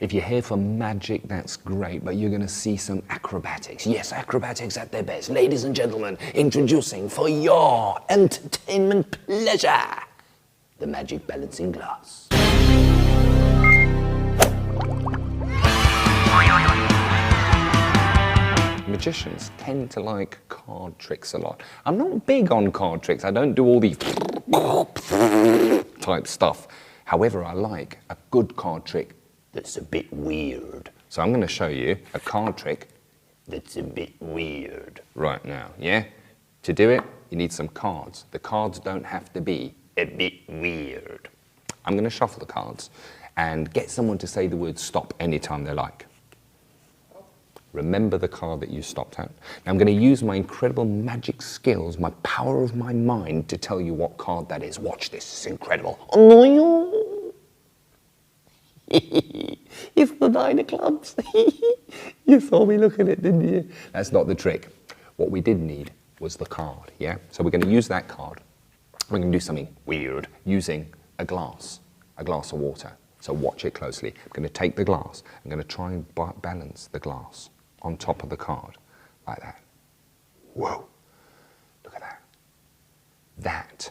If you're here for magic, that's great, but you're going to see some acrobatics. Yes, acrobatics at their best. Ladies and gentlemen, introducing for your entertainment pleasure, the magic balancing glass. Magicians tend to like card tricks a lot. I'm not big on card tricks. I don't do all these type stuff. However, I like a good card trick that's a bit weird. So I'm going to show you a card trick that's a bit weird right now, yeah? To do it, you need some cards. The cards don't have to be a bit weird. I'm going to shuffle the cards and get someone to say the word stop anytime they like. Remember the card that you stopped at. Now I'm going to use my incredible magic skills, my power of my mind to tell you what card that is. Watch this, it's incredible. It's the nine of clubs. You saw me look at it, didn't you? That's not the trick. What we did need was the card, yeah? So we're going to use that card. We're going to do something weird using a glass of water. So watch it closely. I'm going to take the glass. I'm going to try and balance the glass on top of the card, like that. Whoa, look at that. That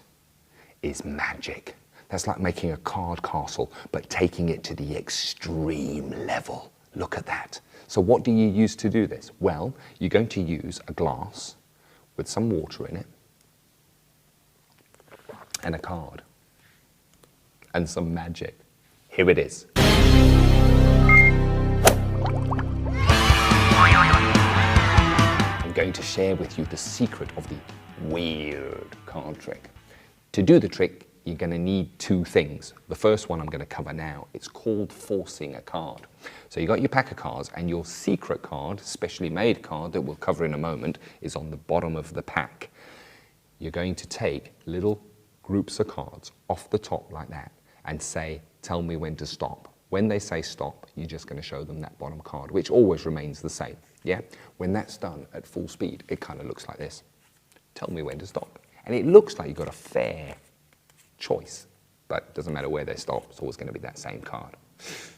is magic. That's like making a card castle, but taking it to the extreme level. Look at that. So what do you use to do this? Well, you're going to use a glass with some water in it, and a card, and some magic. Here it is. I'm going to share with you the secret of the weird card trick. To do the trick, you're going to need two things. The first one I'm going to cover now. It's called forcing a card. So you got your pack of cards, and your secret card, specially made card that we'll cover in a moment, is on the bottom of the pack. You're going to take little groups of cards off the top like that and say, tell me when to stop. When they say stop, you're just going to show them that bottom card, which always remains the same. Yeah? When that's done at full speed, it kind of looks like this. Tell me when to stop. And it looks like you've got a fair choice, but it doesn't matter where they stop, it's always going to be that same card.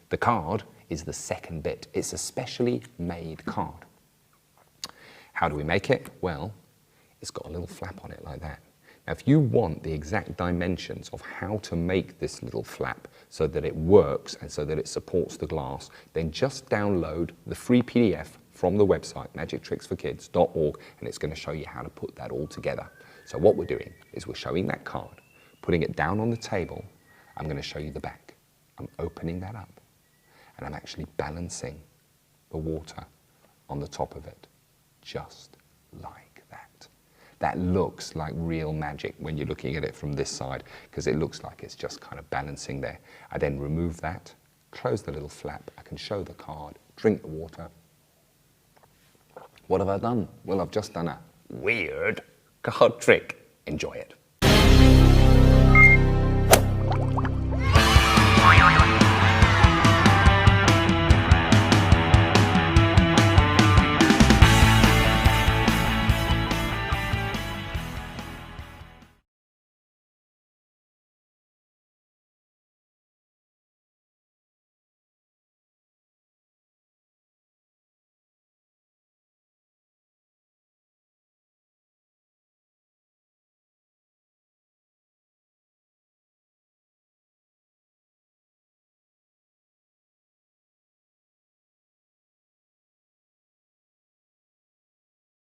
The card is the second bit. It's a specially made card. How do we make it? Well, it's got a little flap on it like that. Now, if you want the exact dimensions of how to make this little flap so that it works and so that it supports the glass, then just download the free PDF from the website, magictricksforkids.org, and it's going to show you how to put that all together. So what we're doing is we're showing that card, putting it down on the table. I'm going to show you the back. I'm opening that up, and I'm actually balancing the water on the top of it, just like that. That looks like real magic when you're looking at it from this side, because it looks like it's just kind of balancing there. I then remove that, close the little flap, I can show the card, drink the water. What have I done? Well, I've just done a weird card trick. Enjoy it.